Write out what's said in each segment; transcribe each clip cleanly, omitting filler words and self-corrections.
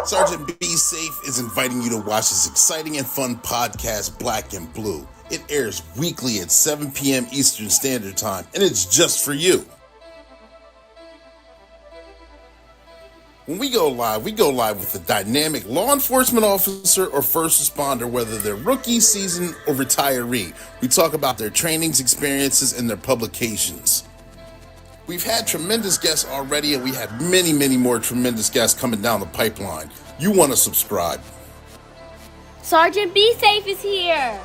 Sergeant Be Safe is inviting you to watch this exciting and fun podcast, Black and Blue. It airs weekly at 7 p.m. Eastern Standard Time, and it's just for you. When we go live with a dynamic law enforcement officer or first responder, whether they're rookie, seasoned, or retiree. We talk about their trainings, experiences, and their publications. We've had tremendous guests already, and we have many, many more tremendous guests coming down the pipeline. You want to subscribe. Sergeant Be Safe is here.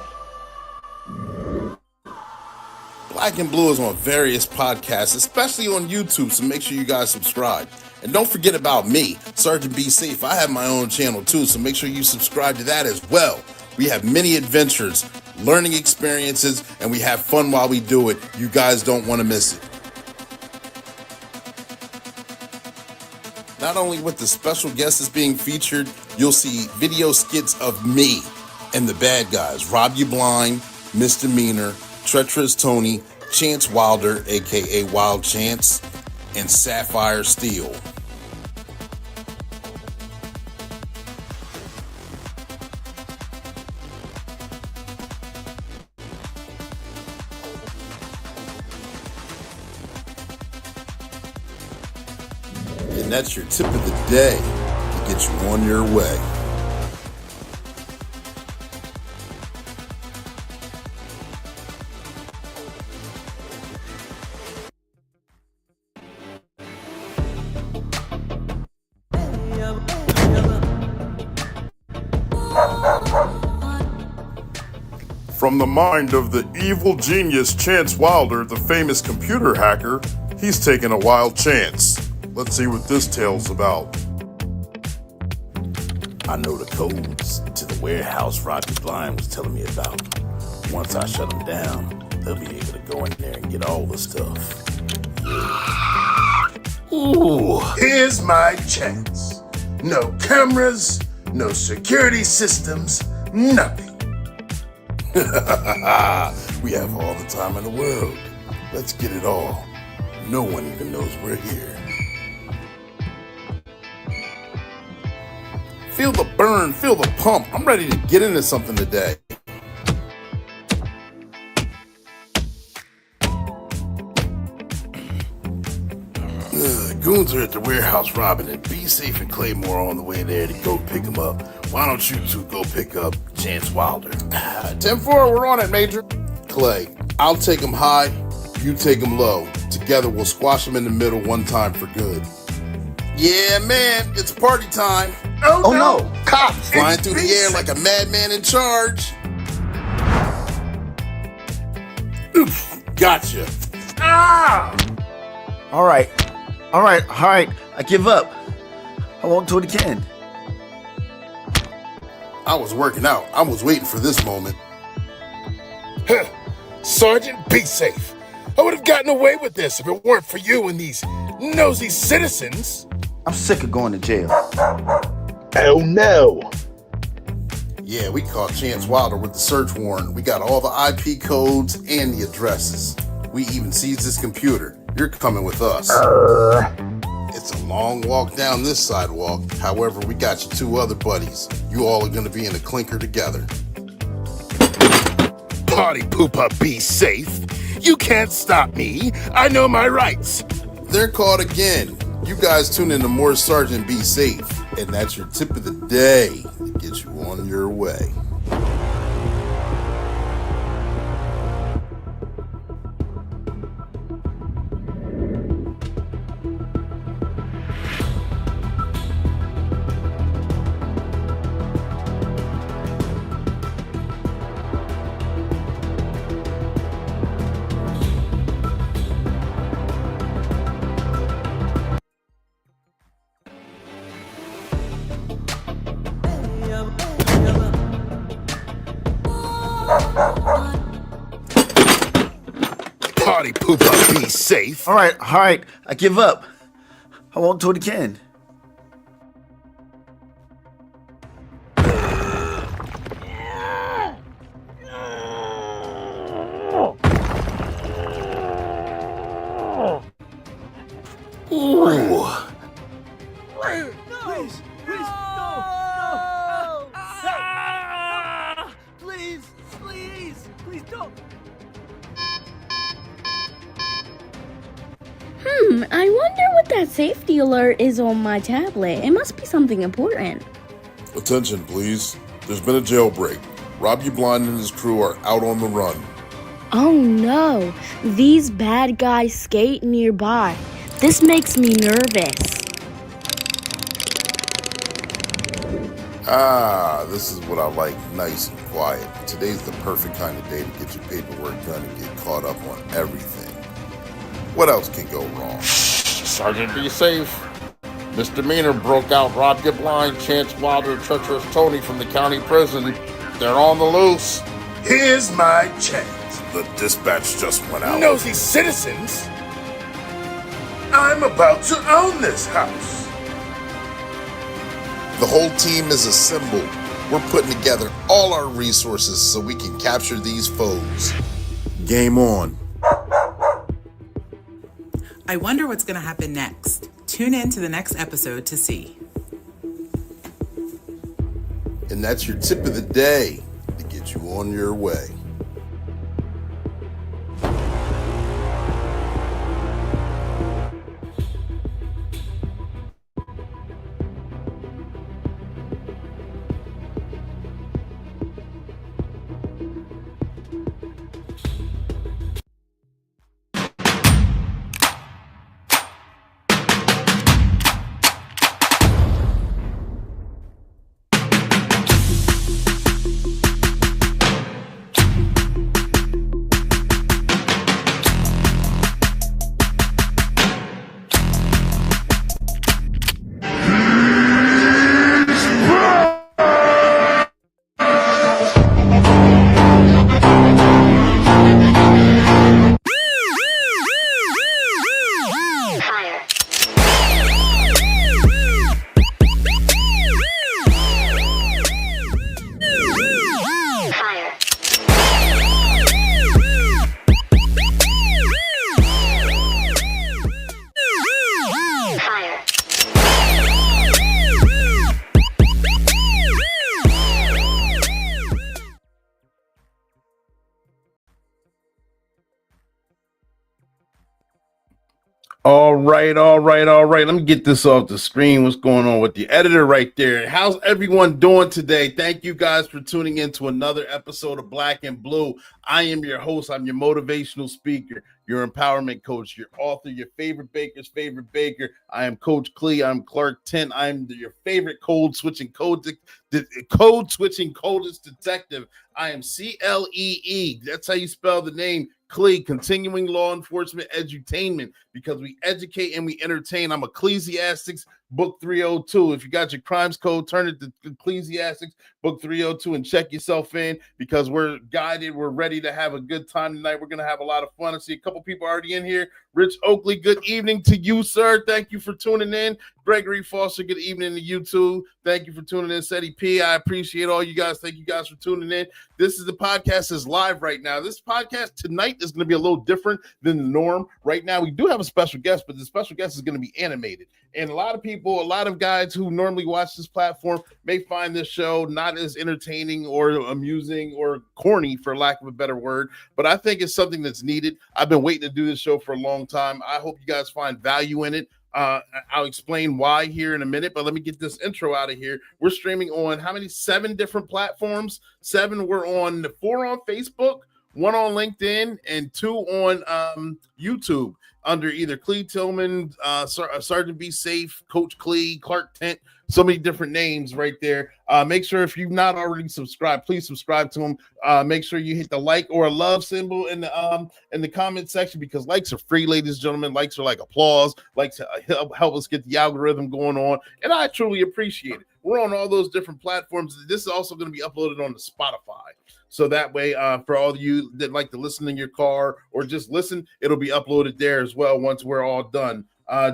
Black and Blue is on various podcasts, especially on YouTube, so make sure you guys subscribe. And don't forget about me, Sergeant Be Safe. I have my own channel too, so make sure you subscribe to that as well. We have many adventures, learning experiences, and we have fun while we do it. You guys don't want to miss it. Not only with the special guests being featured, you'll see video skits of me and the bad guys, Rob You Blind, Misdemeanor, Treacherous Tony, Chance Wilder, aka Wild Chance, and Sapphire Steel. And that's your tip of the day to get you on your way. From the mind of the evil genius Chance Wilder, the famous computer hacker, he's taken a wild chance. Let's see what this tale's about. I know the codes to the warehouse Robbie Blind was telling me about. Once I shut them down, they'll be able to go in there and get all the stuff. Yeah. Ooh, here's my chance. No cameras, no security systems, nothing. We have all the time in the world. Let's get it all. No one even knows we're here. Feel the burn, feel the pump. I'm ready to get into something today. Goons are at the warehouse robbing it. Be Safe and Claymore on the way there to go pick them up. Why don't you two go pick up Chance Wilder? 10-4, we're on it, Major. Clay, I'll take him high, you take him low. Together we'll squash him in the middle one time for good. Yeah, man, it's party time. Oh no, cops! Flying through the air like a madman in charge. Oof, gotcha. Ah! All right. I give up. I won't do it again. I was working out. I was waiting for this moment. Sergeant, be safe. I would have gotten away with this if it weren't for you and these nosy citizens. I'm sick of going to jail. Oh no. Yeah, we caught Chance Wilder with the search warrant. We got all the IP codes and the addresses. We even seized his computer. You're coming with us. It's a long walk down this sidewalk. However, we got your two other buddies. You all are going to be in a clinker together. Party pooper, be safe. You can't stop me. I know my rights. They're caught again. You guys tune in to more Sergeant Be Safe. And that's your tip of the day to get you on your way. Party pooper, be safe. All right. I give up. I won't do it again. Ooh. Please, no. alert is on my tablet. It must be something important. Attention, please. There's been a jailbreak. Robbie Blind and his crew are out on the run. Oh no, these bad guys skate nearby. This makes me nervous. This is what I like, nice and quiet. Today's the perfect kind of day to get your paperwork done and get caught up on everything. What else can go wrong? Sergeant, be safe. Misdemeanor broke out, robbed you blind, Chance Wilder, treacherous Tony from the county prison. They're on the loose. Here's my chance. The dispatch just went out. Nosy citizens, I'm about to own this house. The whole team is assembled. We're putting together all our resources so we can capture these foes. Game on. I wonder what's going to happen next. Tune in to the next episode to see. And that's your tip of the day to get you on your way. All right. Let me get this off the screen. What's going on with the editor right there? How's everyone doing today? Thank you guys for tuning in to another episode of Black and Blue. I am your host. I'm your motivational speaker, your empowerment coach, your author, your favorite baker's favorite baker. I am Coach Clee. I'm Clark Tent. I'm your favorite code switching coldest detective. I am CLEE. That's how you spell the name. Clee, continuing law enforcement edutainment, because we educate and we entertain. I'm Ecclesiastics Book 302. If you got your crimes code, turn it to Ecclesiastics Book 302 and check yourself in, because we're guided. We're ready to have a good time tonight. We're going to have a lot of fun. I see a couple people already in here. Rich Oakley, good evening to you, sir. Thank you for tuning in. Gregory Foster, good evening to you too. Thank you for tuning in. Seti P, I appreciate all you guys. Thank you guys for tuning in. This is the podcast is live right now. This podcast tonight is going to be a little different than the norm. Right now, we do have a special guest, but the special guest is going to be animated. And a lot of people, a lot of guys who normally watch this platform may find this show not as entertaining or amusing or corny, for lack of a better word. But I think it's something that's needed. I've been waiting to do this show for a long time. I hope you guys find value in it. I'll explain why here in a minute, but let me get this intro out of here. We're streaming on how many? 7 different platforms. 7. We're on 4 on Facebook, 1 on LinkedIn, and 2 on YouTube under either Clee Tillman, Sergeant Be Safe, Coach Clee, Clark Tent. So many different names right there. Make sure if you've not already subscribed, please subscribe to them. Make sure you hit the like or a love symbol in the comment section, because likes are free, ladies and gentlemen. Likes are like applause. Likes help us get the algorithm going on, and I truly appreciate it. We're on all those different platforms. This is also going to be uploaded on the Spotify. So that way, for all of you that like to listen in your car or just listen, it'll be uploaded there as well once we're all done.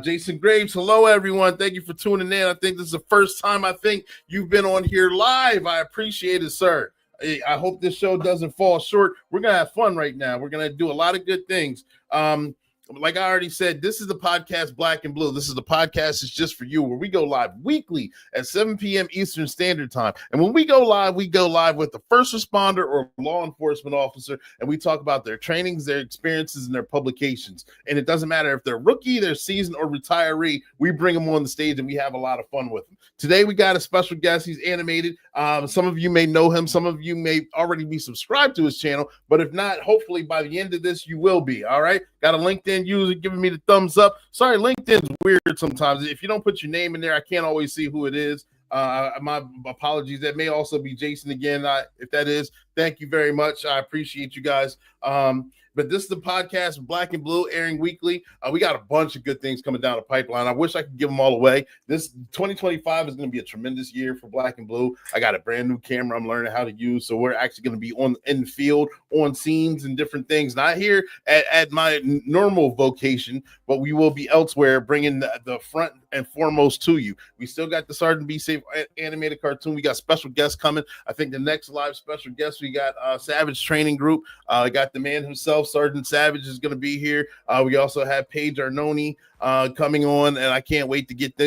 Jason Graves, hello, everyone. Thank you for tuning in. I think this is the first time I think you've been on here live. I appreciate it, sir. I hope this show doesn't fall short. We're going to have fun right now. We're going to do a lot of good things. like I already said, this is the podcast Black and Blue. This is the podcast that's just for you, where we go live weekly at 7 p.m. Eastern Standard Time. And when we go live with the first responder or law enforcement officer, and we talk about their trainings, their experiences, and their publications. And it doesn't matter if they're rookie, they're seasoned, or retiree. We bring them on the stage, and we have a lot of fun with them. Today, we got a special guest. He's animated. Some of you may know him. Some of you may already be subscribed to his channel. But if not, hopefully by the end of this, you will be. All right? Got a LinkedIn user giving me the thumbs up. Sorry, LinkedIn's weird sometimes. If you don't put your name in there, I can't always see who it is. My apologies. That may also be Jason again. If that is, thank you very much. I appreciate you guys. But this is the podcast Black and Blue, airing weekly. We got a bunch of good things coming down the pipeline. I wish I could give them all away. This 2025 is going to be a tremendous year for Black and Blue. I got a brand new camera I'm learning how to use, so we're actually going to be in the field, on scenes and different things. Not here at my normal vocation, but we will be elsewhere, bringing the front and foremost to you. We still got the Sergeant Be Safe animated cartoon. We got special guests coming. I think the next live special guest, we got Savage Training Group. I got the man himself, Sergeant Savage, is going to be here. We also have Paige Arnone coming on, and I can't wait to get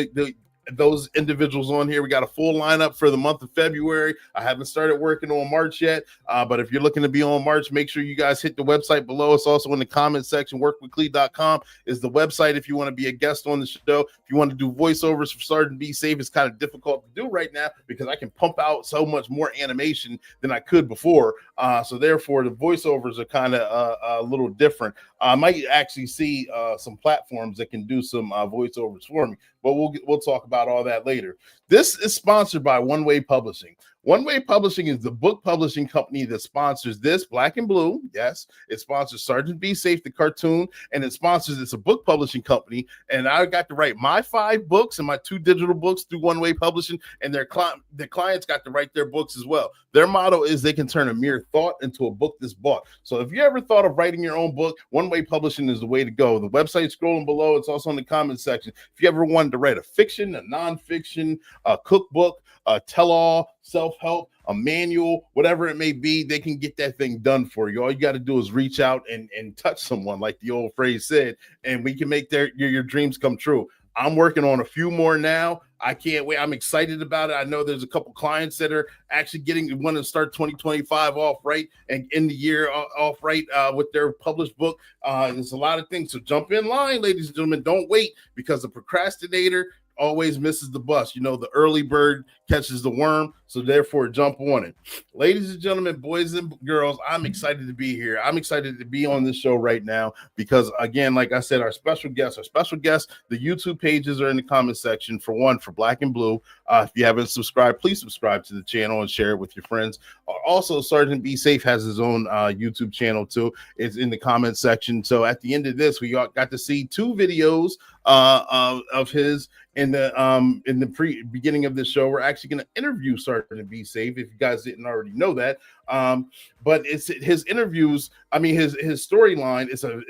those individuals on here. We got a full lineup for the month of February. I haven't started working on March yet, but if you're looking to be on March, make sure you guys hit the website below. It's also in the comment section. Workwithclee.com is the website if you want to be a guest on the show. If you want to do voiceovers for Sergeant Be Safe, it's kind of difficult to do right now because I can pump out so much more animation than I could before. So therefore, the voiceovers are kind of a little different. I might actually see some platforms that can do some voiceovers for me, but we'll talk about all that later. This is sponsored by One Way Publishing. One Way Publishing is the book publishing company that sponsors this, Black and Blue. Yes, it sponsors Sergeant Be Safe, the cartoon, and it's a book publishing company. And I got to write my 5 books and my 2 digital books through One Way Publishing, and their clients got to write their books as well. Their motto is they can turn a mere thought into a book that's bought. So if you ever thought of writing your own book, One Way Publishing is the way to go. The website scrolling below. It's also in the comment section. If you ever wanted to write a fiction, a nonfiction, a cookbook, a tell-all, self-help, a manual, whatever it may be, they can get that thing done for you. All you got to do is reach out and touch someone, like the old phrase said, and we can make your dreams come true. I'm working on a few more now. I can't wait. I'm excited about it. I know there's a couple clients that are actually want to start 2025 off right and end the year off right with their published book. There's a lot of things. So jump in line, ladies and gentlemen. Don't wait, because the procrastinator always misses the bus. You know, the early bird catches the worm, so therefore jump on it. Ladies and gentlemen, boys and girls, I'm excited to be here. I'm excited to be on this show right now because, again, like I said, our special guests, the YouTube pages are in the comment section. For Black and Blue. If you haven't subscribed, please subscribe to the channel and share it with your friends. Also, Sergeant Be Safe has his own YouTube channel too. It's in the comment section. So at the end of this, we got to see 2 videos of his in the beginning of the show. We're actually going to interview Sergeant Be Safe, if you guys didn't already know that. But it's his interviews. I mean, his storyline is a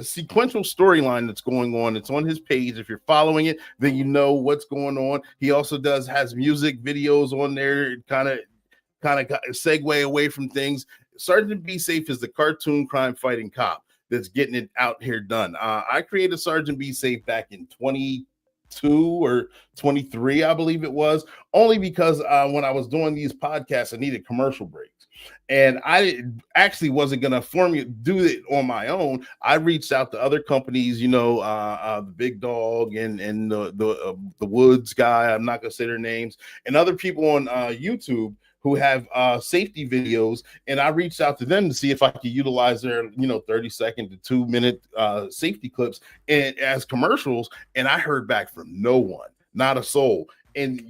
sequential storyline that's going on. It's on his page. If you're following it, then you know what's going on. He also has music videos on there, kind of segue away from things. Sergeant Be Safe is the cartoon crime fighting cop that's getting it out here done. I created Sergeant Be Safe back in 22 or 23, I believe it was, only because when I was doing these podcasts, I needed commercial breaks. And I actually wasn't going to do it on my own. I reached out to other companies, the Big Dog and the Woods guy. I'm not going to say their names, and other people on YouTube who have safety videos. And I reached out to them to see if I could utilize their, 30-second to 2-minute safety clips as commercials. And I heard back from no one, not a soul. And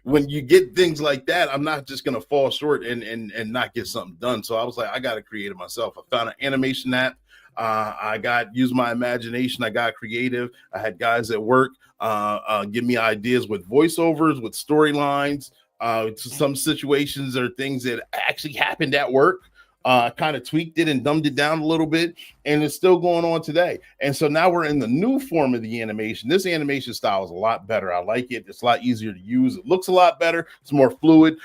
when you get things like that, I'm not just gonna fall short and not get something done. So I was like, I gotta create it myself. I found an animation app. I used my imagination. I got creative. I had guys at work give me ideas with voiceovers, with storylines, some situations or things that actually happened at work. kind of tweaked it and dumbed it down a little bit, and it's still going on today. And so now we're in the new form of the animation. This animation style is a lot better. I like it. It's a lot easier to use. It looks a lot better. It's more fluid.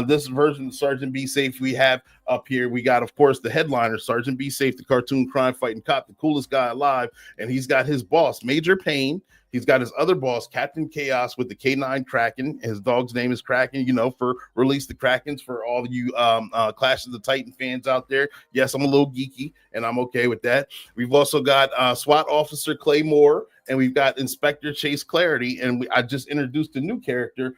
This version of Sergeant Be Safe we have up here, we got, of course, the headliner, Sergeant Be Safe, the cartoon crime fighting cop, the coolest guy alive, and he's got his boss, Major Payne. He's got his other boss, Captain Chaos, with the K9 Kraken. His dog's name is Kraken, for Release the Krakens for all you Clash of the Titan fans out there. Yes, I'm a little geeky, and I'm okay with that. We've also got SWAT Officer Clay Moore, and we've got Inspector Chase Clarity, and I just introduced a new character,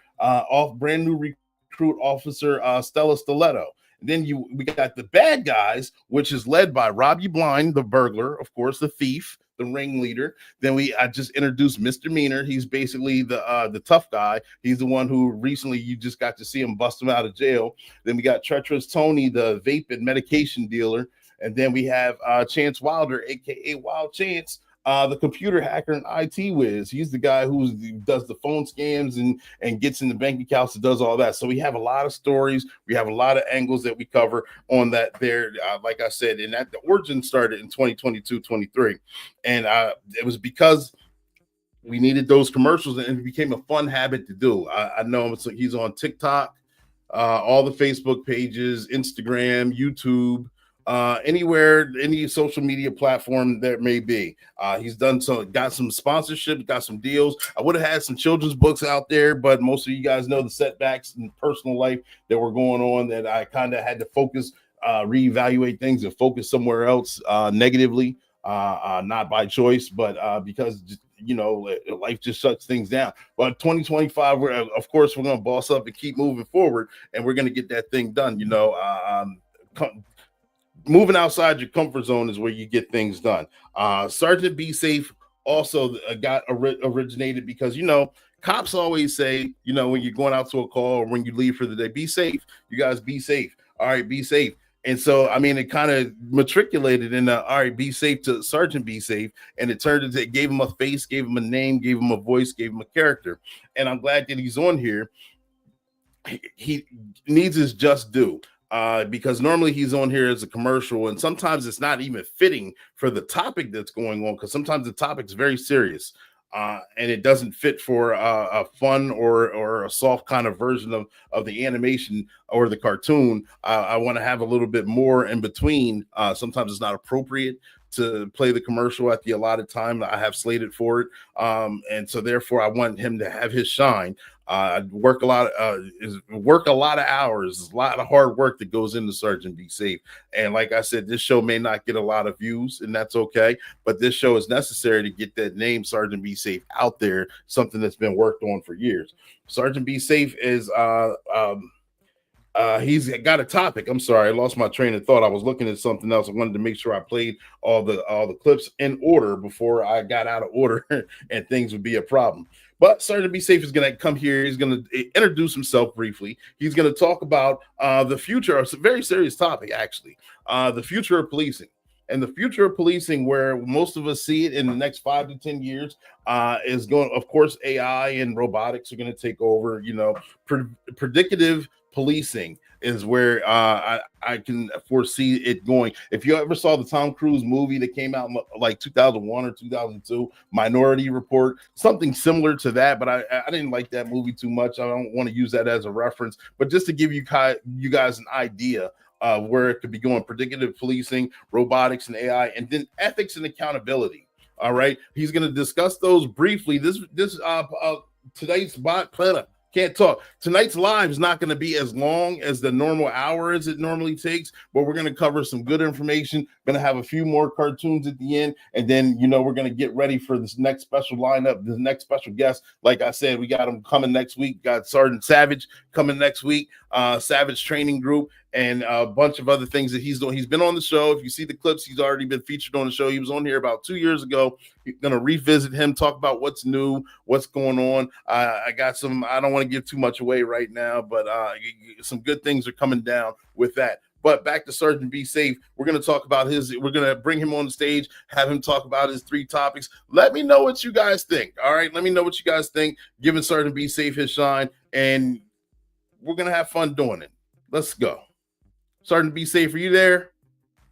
brand new recruit officer Stella Stiletto. Then we got the bad guys, which is led by Robbie Blind, the burglar, of course, the thief, the ringleader. Then I just introduced Mr. Meaner. He's basically the tough guy. He's the one who recently you just got to see him bust him out of jail. Then we got Treacherous Tony, the vape and medication dealer. And then we have Chance Wilder, aka Wild Chance, the computer hacker and IT whiz. He's the guy who does the phone scams and gets in the bank accounts and does all that. So we have a lot of stories. We have a lot of angles that we cover on that there. Like I said, and that the origin started in 2022-23. And it was because we needed those commercials, and it became a fun habit to do. I know him, so he's on TikTok, all the Facebook pages, Instagram, YouTube, anywhere, any social media platform there may be. He's done got some sponsorships, got some deals. I would have had some children's books out there, but most of you guys know the setbacks in personal life that were going on, that I kind of had to focus, reevaluate things and focus somewhere else negatively, not by choice, but because life just shuts things down. But 2025, of course, we're going to boss up and keep moving forward, and we're going to get that thing done. Moving outside your comfort zone is where you get things done. Sergeant Be Safe also got originated because, cops always say, when you're going out to a call or when you leave for the day, be safe. You guys be safe. All right, be safe. And so, it kind of matriculated in all right, be safe to Sergeant Be Safe. And it turned into, it gave him a face, gave him a name, gave him a voice, gave him a character. And I'm glad that he's on here. He needs his just due. Because normally he's on here as a commercial, and sometimes it's not even fitting for the topic that's going on, because sometimes the topic's very serious, and it doesn't fit for a fun or a soft kind of version of the animation or the cartoon. I want to have a little bit more in between. Sometimes it's not appropriate to play the commercial at the allotted time that I have slated for it. And so therefore I want him to have his shine. Work a lot of hours, a lot of hard work that goes into Sergeant Be Safe. And like I said, this show may not get a lot of views, and that's okay, but this show is necessary to get that name Sergeant Be Safe out there, something that's been worked on for years. Sergeant Be Safe is he's got a topic. I'm sorry, I lost my train of thought. I was looking at something else. I wanted to make sure I played all the clips in order before I got out of order and things would be a problem. But Sergeant Be Safe is going to come here. He's going to introduce himself briefly. He's going to talk about the future. It's a very serious topic, actually. The future of policing. And the future of policing, where most of us see it in the next 5 to 10 years, is going, of course, AI and robotics are going to take over. Predictive policing is where I can foresee it going. If you ever saw the Tom Cruise movie that came out in like 2001 or 2002, Minority Report, something similar to that, but I didn't like that movie too much. I don't want to use that as a reference, but just to give you guys an idea of where it could be going: predictive policing, robotics and AI, and then ethics and accountability. All right, he's going to discuss those briefly. Today's can't talk. Tonight's live is not going to be as long as the normal hour as it normally takes, but we're going to cover some good information. Going to have a few more cartoons at the end, and then we're going to get ready for this next special lineup, this next special guest. Like I said, we got him coming next week. Got Sergeant Savage coming next week, Savage Training Group, and a bunch of other things that he's doing. He's been on the show. If you see the clips, he's already been featured on the show. He was on here about 2 years ago. You're going to revisit him, talk about what's new, what's going on. I got some, I don't want to give too much away right now, but some good things are coming down with that. But back to Sergeant Be Safe. We're going to talk about we're going to bring him on the stage, have him talk about his 3 topics. Let me know what you guys think. All right. Let me know what you guys think, giving Sergeant Be Safe his shine, and we're going to have fun doing it. Let's go. Sergeant Be Safe, are you there?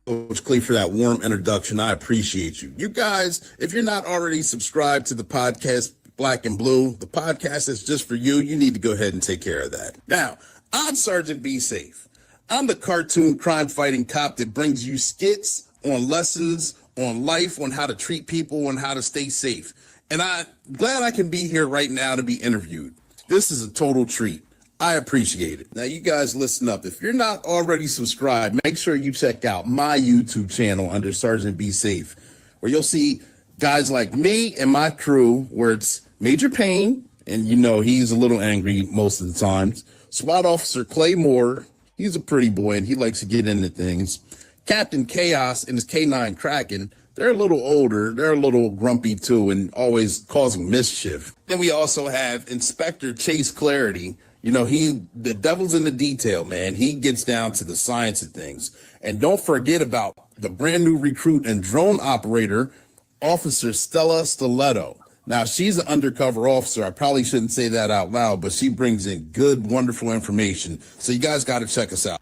Coach Clee, for that warm introduction. I appreciate you. You guys, if you're not already subscribed to the podcast Black and Blue, the podcast is just for you. You need to go ahead and take care of that. Now, I'm Sergeant Be Safe. I'm the cartoon crime fighting cop that brings you skits on lessons, on life, on how to treat people, on how to stay safe. And I'm glad I can be here right now to be interviewed. This is a total treat. I appreciate it. Now, you guys listen up. If you're not already subscribed, make sure you check out my YouTube channel under Sergeant Be Safe, where you'll see guys like me and my crew, where it's Major Payne, and you know he's a little angry most of the times. SWAT Officer Clay Moore, he's a pretty boy and he likes to get into things. Captain Chaos and his canine Kraken, they're a little older, they're a little grumpy too and always causing mischief. Then we also have Inspector Chase Clarity. You know, the devil's in the detail, man. He gets down to the science of things. And don't forget about the brand new recruit and drone operator, Officer Stella Stiletto. Now, she's an undercover officer. I probably shouldn't say that out loud, but she brings in good, wonderful information. So you guys got to check us out.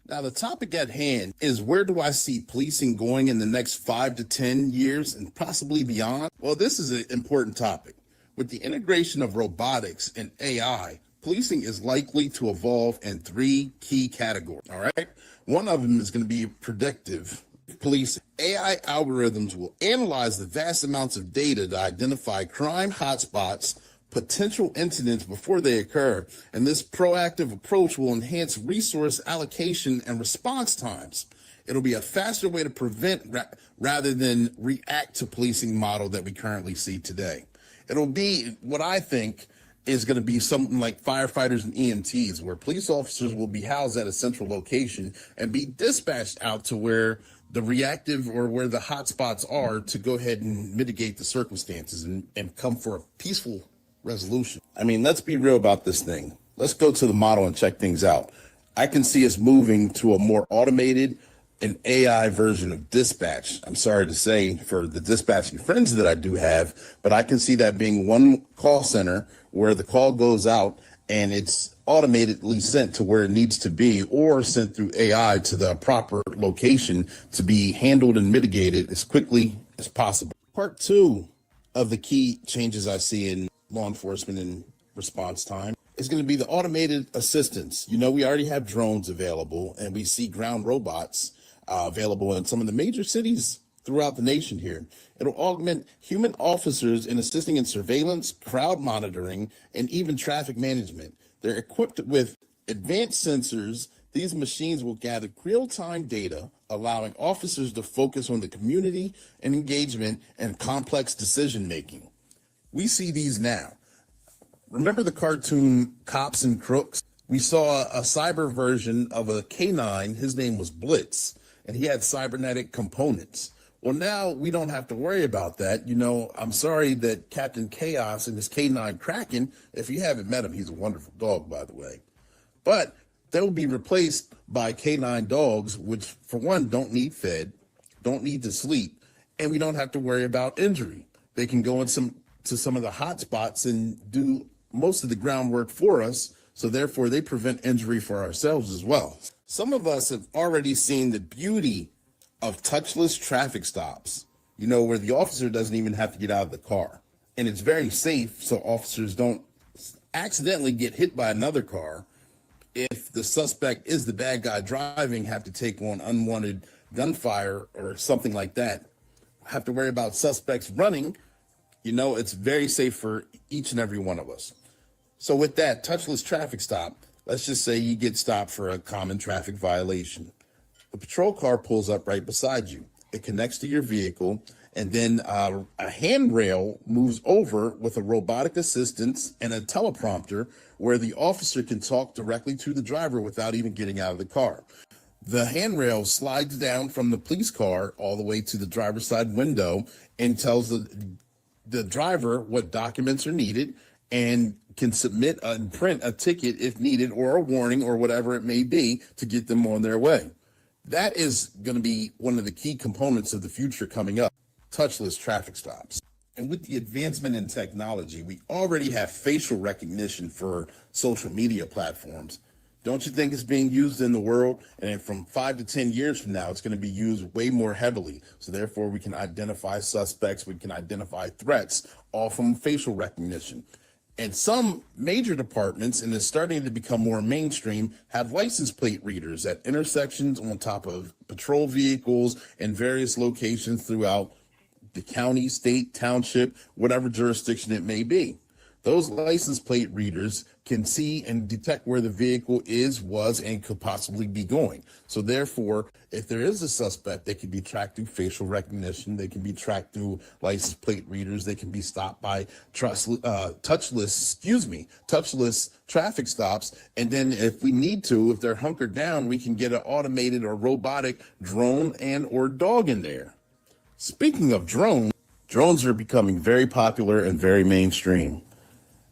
Now, the topic at hand is, where do I see policing going in the next 5 to 10 years and possibly beyond? Well, this is an important topic. With the integration of robotics and AI, policing is likely to evolve in 3 key categories, all right? One of them is going to be predictive policing. AI algorithms will analyze the vast amounts of data to identify crime hotspots, potential incidents before they occur, and this proactive approach will enhance resource allocation and response times. It'll be a faster way to prevent rather than react to policing model that we currently see today. It'll be what I think is going to be something like firefighters and EMTs, where police officers will be housed at a central location and be dispatched out to where the reactive or where the hot spots are to go ahead and mitigate the circumstances and come for a peaceful resolution. I mean, let's be real about this thing. Let's go to the model and check things out. I can see us moving to a more automated an AI version of dispatch. I'm sorry to say for the dispatching friends that I do have, but I can see that being one call center where the call goes out and it's automatically sent to where it needs to be, or sent through AI to the proper location to be handled and mitigated as quickly as possible. Part 2 of the key changes I see in law enforcement and response time is going to be the automated assistance. You know, we already have drones available and we see ground robots available in some of the major cities throughout the nation here. It'll augment human officers in assisting in surveillance, crowd monitoring, and even traffic management. They're equipped with advanced sensors. These machines will gather real-time data, allowing officers to focus on the community and engagement and complex decision-making. We see these now. Remember the cartoon Cops and Crooks? We saw a cyber version of a canine. His name was Blitz, and he had cybernetic components. Well, now we don't have to worry about that. You know, I'm sorry that Captain Chaos and his canine Kraken, if you haven't met him, he's a wonderful dog, by the way. But they'll be replaced by canine dogs, which, for one, don't need fed, don't need to sleep, and we don't have to worry about injury. They can go to some of the hot spots and do most of the groundwork for us, so therefore they prevent injury for ourselves as well. Some of us have already seen the beauty of touchless traffic stops, you know, where the officer doesn't even have to get out of the car. And it's very safe, so officers don't accidentally get hit by another car. If the suspect is the bad guy driving, have to take on unwanted gunfire or something like that, have to worry about suspects running, you know, it's very safe for each and every one of us. So with that touchless traffic stop, let's just say you get stopped for a common traffic violation. The patrol car pulls up right beside you. It connects to your vehicle, and then a handrail moves over with a robotic assistance and a teleprompter where the officer can talk directly to the driver without even getting out of the car. The handrail slides down from the police car all the way to the driver's side window and tells the driver what documents are needed and can submit and print a ticket if needed, or a warning, or whatever it may be, to get them on their way. That is going to be one of the key components of the future coming up, touchless traffic stops. And with the advancement in technology, we already have facial recognition for social media platforms. Don't you think it's being used in the world? And from 5 to 10 years from now, it's going to be used way more heavily. So therefore, we can identify suspects, we can identify threats, all from facial recognition. And some major departments, and it's starting to become more mainstream, have license plate readers at intersections on top of patrol vehicles and various locations throughout the county, state, township, whatever jurisdiction it may be. Those license plate readers can see and detect where the vehicle is, was, and could possibly be going. So therefore, if there is a suspect, they can be tracked through facial recognition. They can be tracked through license plate readers. They can be stopped by touchless traffic stops. And then if we need to, if they're hunkered down, we can get an automated or robotic drone and or dog in there. Speaking of drones are becoming very popular and very mainstream.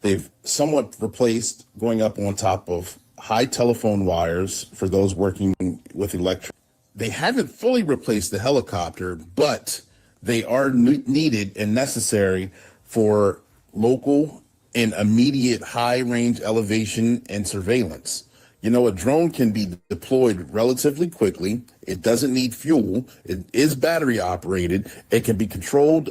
They've somewhat replaced going up on top of high telephone wires for those working with electric. They haven't fully replaced the helicopter, but they are needed and necessary for local and immediate high range elevation and surveillance. You know, a drone can be deployed relatively quickly. It doesn't need fuel. It is battery operated. It can be controlled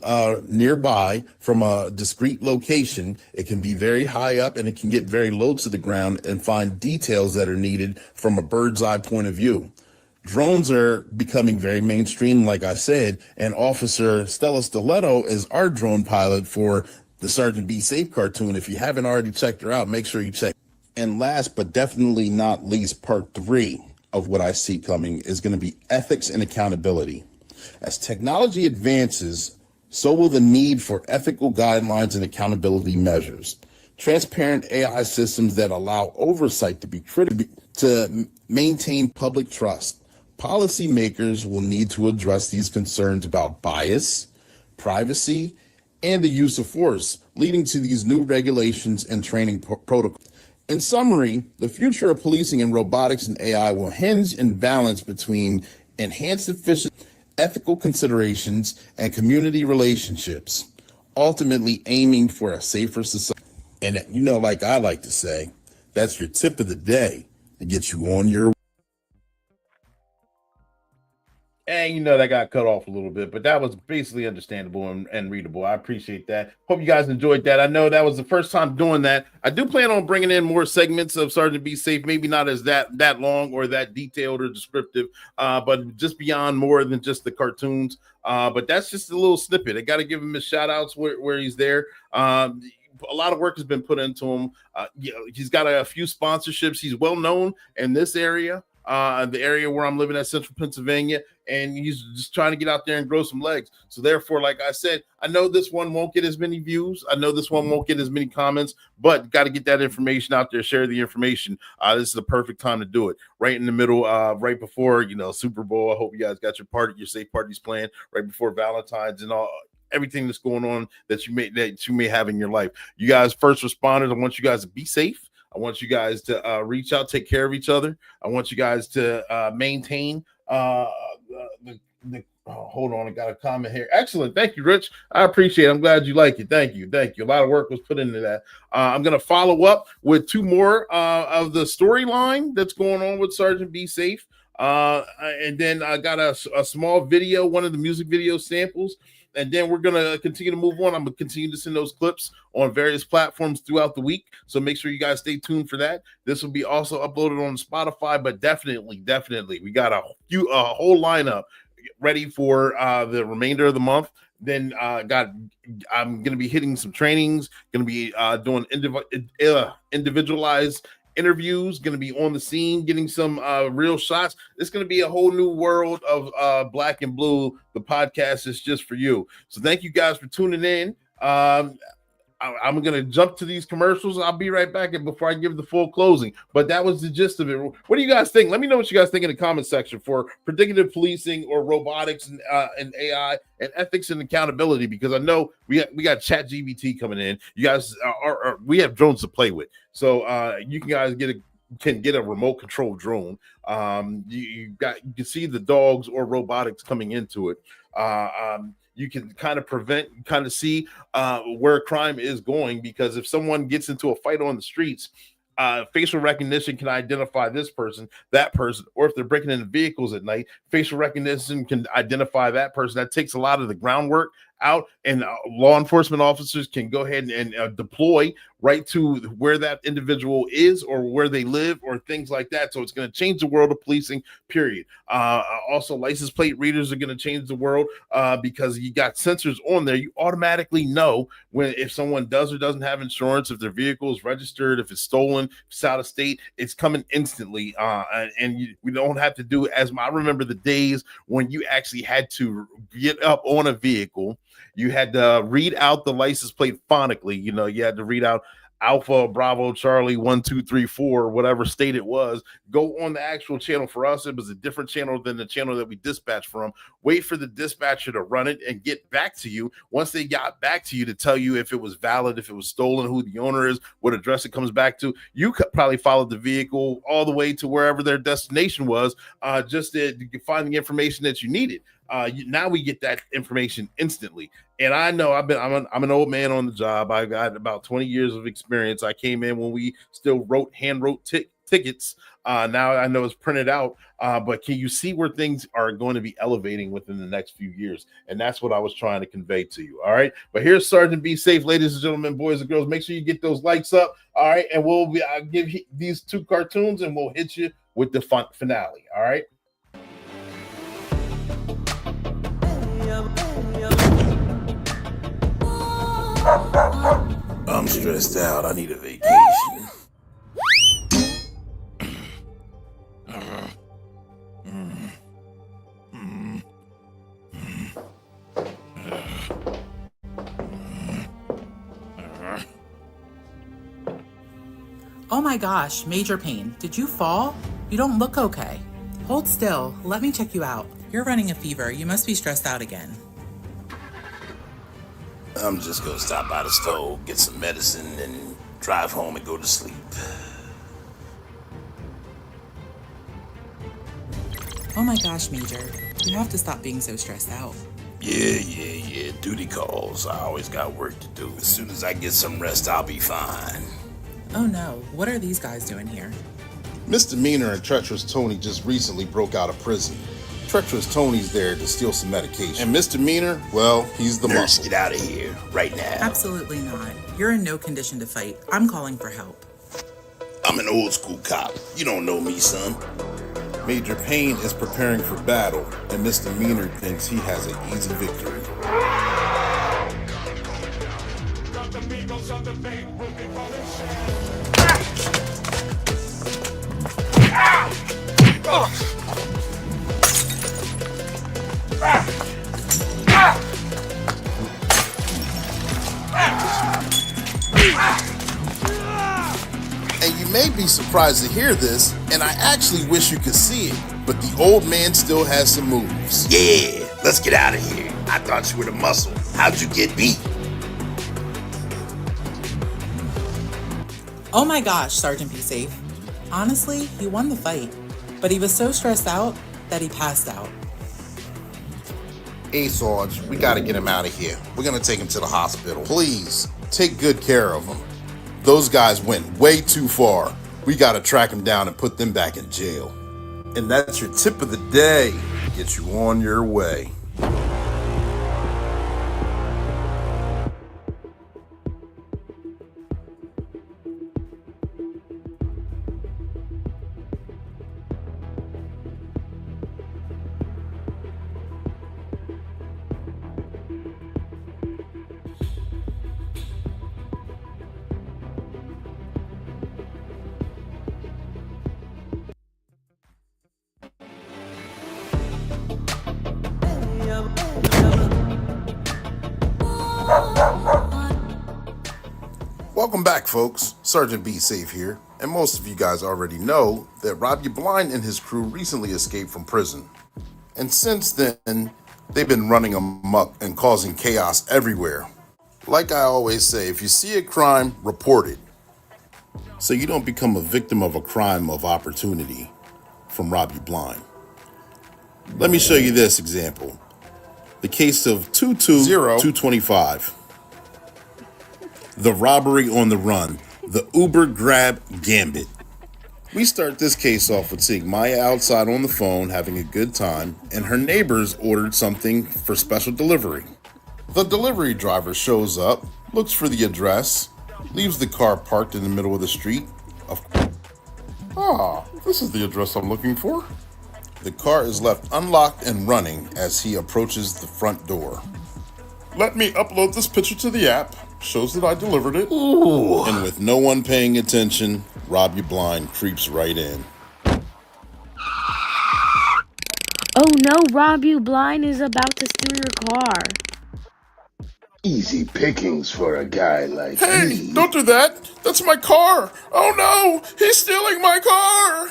nearby from a discrete location. It can be very high up, and it can get very low to the ground and find details that are needed from a bird's eye point of view. Drones are becoming very mainstream, like I said, and Officer Stella Stiletto is our drone pilot for the Sergeant Be Safe cartoon. If you haven't already checked her out, make sure you check. And last but definitely not least, part 3 of what I see coming is going to be ethics and accountability. As technology advances, so will the need for ethical guidelines and accountability measures. Transparent AI systems that allow oversight to be critical to maintain public trust. Policymakers will need to address these concerns about bias, privacy, and the use of force, leading to these new regulations and training protocols. In summary, the future of policing and robotics and AI will hinge in balance between enhanced efficiency, ethical considerations, and community relationships, ultimately aiming for a safer society. And you know, like I like to say, that's your tip of the day to get you on your way. And you know that got cut off a little bit, but that was basically understandable and readable. I appreciate that. Hope you guys enjoyed that. I know that was the first time doing that. I do plan on bringing in more segments of Sergeant Be Safe, maybe not as that long or that detailed or descriptive, but just beyond more than just the cartoons. But that's just a little snippet. I got to give him his shout outs where he's there. A lot of work has been put into him. He's got a few sponsorships. He's well known in this area. The area where I'm living at, Central Pennsylvania, and he's just trying to get out there and grow some legs. So therefore, like I said, I know this one won't get as many views. I know this one won't get as many comments, but got to get that information out there, share the information. This is the perfect time to do it. Right in the middle, right before, Super Bowl. I hope you guys got your safe parties planned right before Valentine's and all. Everything that's going on that you may have in your life. You guys, first responders, I want you guys to be safe. I want you guys to reach out, take care of each other. I want you guys to maintain hold on, I got a comment here. Excellent. Thank you, Rich. I appreciate it. I'm glad you like it. Thank you. A lot of work was put into that. I'm going to follow up with 2 more of the storyline that's going on with Sergeant Be Safe. And then I got a small video, one of the music video samples. And then we're going to continue to move on. I'm going to continue to send those clips on various platforms throughout the week. So make sure you guys stay tuned for that. This will be also uploaded on Spotify, but definitely, we got a whole lineup ready for the remainder of the month. Then I'm going to be hitting some trainings, going to be doing individualized interviews, going to be on the scene, getting some real shots. It's going to be a whole new world of Black and Blue. The podcast is just for you. So thank you guys for tuning in. I'm going to jump to these commercials. I'll be right back before I give the full closing. But that was the gist of it. What do you guys think? Let me know what you guys think in the comment section for predictive policing or robotics and AI and ethics and accountability, because I know we got ChatGPT coming in. You guys we have drones to play with. So you guys can get a remote control drone. You can see the dogs or robotics coming into it. You can kind of see where crime is going, because if someone gets into a fight on the streets, facial recognition can identify this person, that person, or if they're breaking into vehicles at night, facial recognition can identify that person. That takes a lot of the groundwork out, and law enforcement officers can go ahead and deploy right to where that individual is or where they live or things like that. So it's going to change the world of policing, period. Also, license plate readers are going to change the world because you got sensors on there. You automatically know if someone does or doesn't have insurance, if their vehicle is registered, if it's stolen, if it's out of state, it's coming instantly. We don't have to do it as I remember the days when you actually had to get up on a vehicle. You had to read out the license plate phonically. You had to read out Alpha, Bravo, Charlie, 1, 2, 3, 4, whatever state it was. Go on the actual channel. For us, it was a different channel than the channel that we dispatched from. Wait for the dispatcher to run it and get back to you. Once they got back to you to tell you if it was valid, if it was stolen, who the owner is, what address it comes back to, you could probably follow the vehicle all the way to wherever their destination was, just to find the information that you needed. Now we get that information instantly. And I know I'm an old man on the job. I got about 20 years of experience. I came in when we still hand wrote tickets. Now I know it's printed out, but can you see where things are going to be elevating within the next few years? And that's what I was trying to convey to you. All right. But here's Sergeant Be Safe, ladies and gentlemen, boys and girls. Make sure you get those likes up. All right. And I'll give you these 2 cartoons and we'll hit you with the finale. All right. I'm stressed out. I need a vacation. Oh my gosh, major pain. Did you fall? You don't look okay. Hold still. Let me check you out. You're running a fever. You must be stressed out again. I'm just gonna stop by the store, get some medicine, and drive home and go to sleep. Oh my gosh, Major. You have to stop being so stressed out. Yeah. Duty calls. I always got work to do. As soon as I get some rest, I'll be fine. Oh no, what are these guys doing here? Misdemeanor and Treacherous Tony just recently broke out of prison. Treacherous Tony's there to steal some medication. And Misdemeanor, well, he's the muscle. Get out of here, right now. Absolutely not. You're in no condition to fight. I'm calling for help. I'm an old school cop. You don't know me, son. Major Payne is preparing for battle, and Misdemeanor thinks he has an easy victory. And you may be surprised to hear this, and I actually wish you could see it, but the old man still has some moves. Yeah, let's get out of here. I thought you were the muscle. How'd you get beat? Oh my gosh, Sergeant Be Safe. Honestly, he won the fight, but he was so stressed out that he passed out. Hey, Sarge, we gotta get him out of here. We're gonna take him to the hospital. Please, take good care of him. Those guys went way too far. We gotta track them down and put them back in jail. And that's your tip of the day. Get you on your way. Welcome back, folks. Sergeant Be Safe here. And most of you guys already know that Rob Blind and his crew recently escaped from prison. And since then, they've been running amok and causing chaos everywhere. Like I always say, if you see a crime, report it, so you don't become a victim of a crime of opportunity from Rob Blind. Let me show you this example. The case of 220-225. The robbery on the run. The Uber Grab Gambit. We start this case off with seeing Maya outside on the phone having a good time, and her neighbors ordered something for special delivery. The delivery driver shows up, looks for the address, leaves the car parked in the middle of the street. This is the address I'm looking for. The car is left unlocked and running as he approaches the front door. Let me upload this picture to the app. Shows that I delivered it. Ooh. And with no one paying attention, Rob You Blind creeps right in. Oh no, Rob You Blind is about to steal your car. Easy pickings for a guy like Hey, me. don't do that. That's my car. Oh no, he's stealing my car.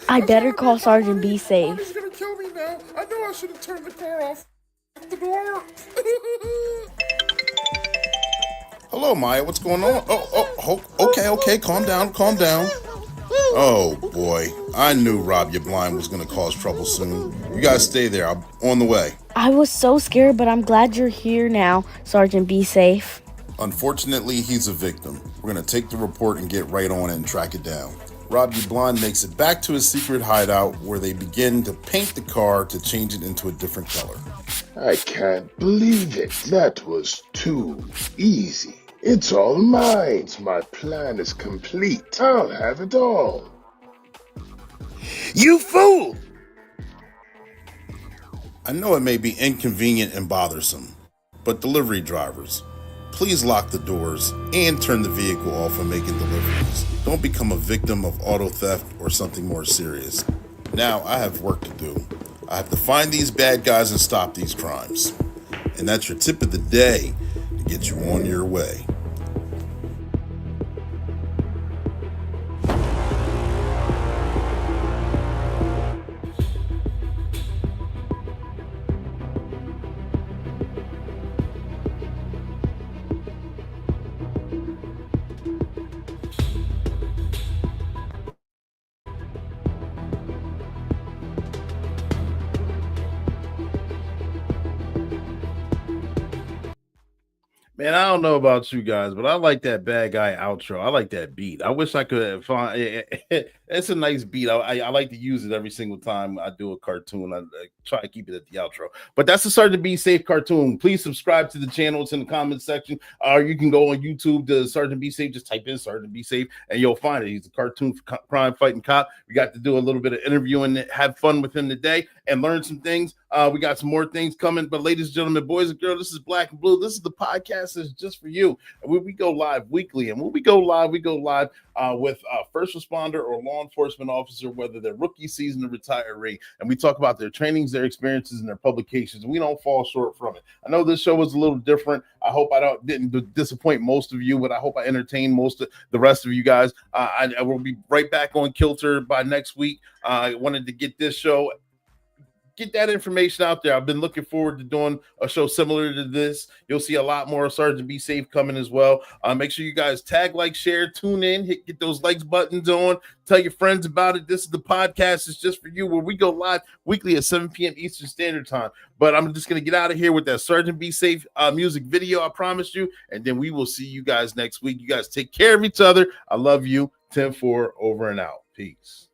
I better call Sergeant Be Safe. He's gonna kill me now. I know I should have turned the car off. The door. Hello, Maya, what's going on? Okay, calm down. Oh boy, I knew Rob You Blind was gonna cause trouble soon. You guys stay there, I'm on the way. I was so scared, but I'm glad you're here now, Sergeant Be Safe. Unfortunately, he's a victim. We're gonna take the report and get right on it and track it down. Rob You Blind makes it back to his secret hideout where they begin to paint the car to change it into a different color. I can't believe it. That was too easy. It's all mine. My plan is complete. I'll have it all. You fool! I know it may be inconvenient and bothersome, but delivery drivers, please lock the doors and turn the vehicle off when making deliveries. Don't become a victim of auto theft or something more serious. Now I have work to do. I have to find these bad guys and stop these crimes. And that's your tip of the day to get you on your way. Man, I don't know about you guys, but I like that bad guy outro. I like that beat. I wish I could find it's a nice beat. I like to use it every single time I do a cartoon. I try to keep it at the outro. But that's the Sergeant Be Safe cartoon. Please subscribe to the channel. It's in the comments section. Or you can go on YouTube to Sergeant Be Safe. Just type in Sergeant Be Safe and you'll find it. He's a cartoon crime fighting cop. We got to do a little bit of interviewing, have fun with him today, and learn some things. We got some more things coming. But ladies and gentlemen, boys and girls, this is Black and Blue. This is the podcast that's just for you. And we go live weekly. And when we go live with a first responder or law enforcement officer, whether they're rookie season or retiree. And we talk about their trainings, their experiences, and their publications. And we don't fall short from it. I know this show was a little different. I hope I didn't disappoint most of you, but I hope I entertained most of the rest of you guys. I will be right back on kilter by next week. I wanted to get this show, get that information out there. I've been looking forward to doing a show similar to this. You'll see a lot more Sergeant Be Safe coming as well. Make sure you guys tag, like, share, tune in, get those likes buttons on, tell your friends about it. This is the podcast. It's just for you, where we go live weekly at 7 p.m. Eastern Standard Time. But I'm just going to get out of here with that Sergeant Be Safe music video, I promised you. And then we will see you guys next week. You guys take care of each other. I love you. 10-4, over and out. Peace.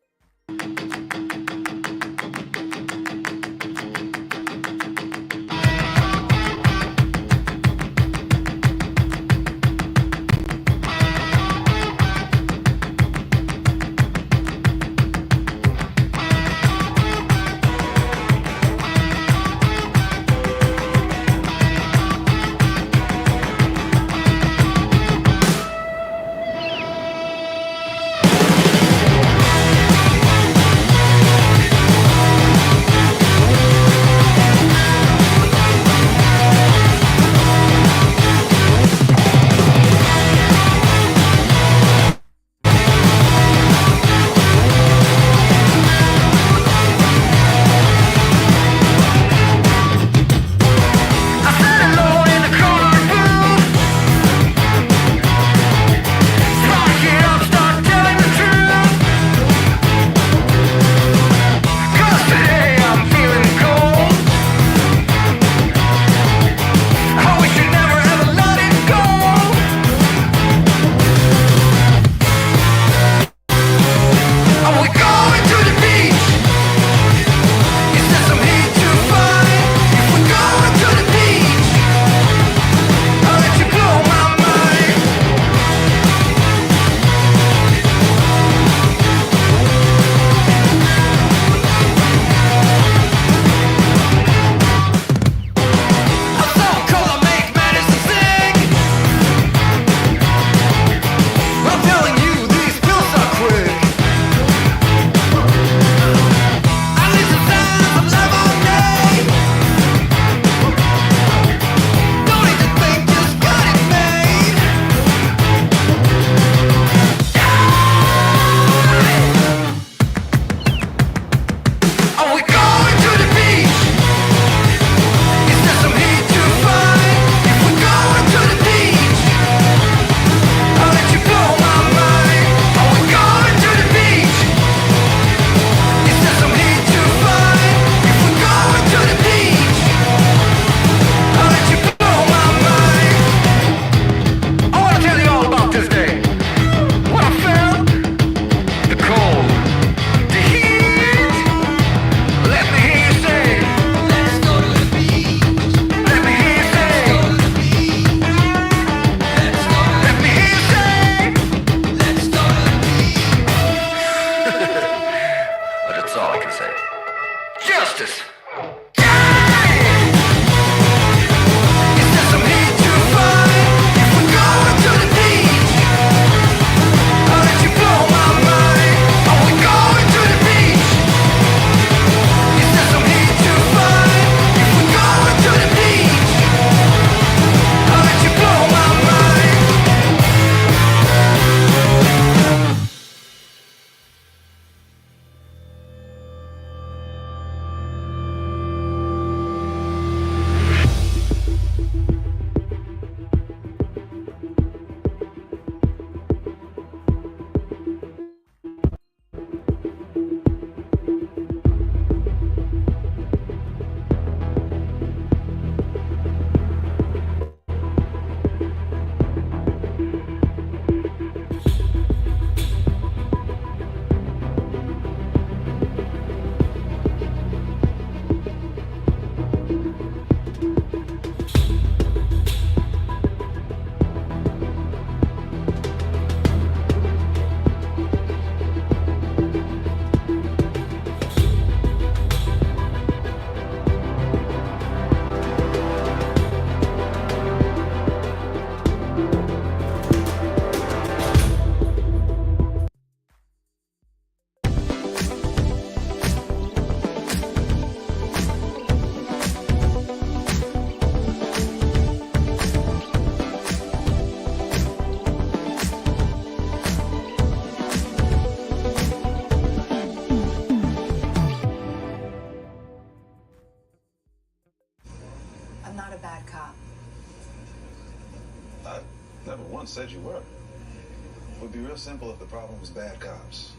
I never once said you were. It would be real simple if the problem was bad cops.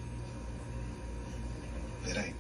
It ain't.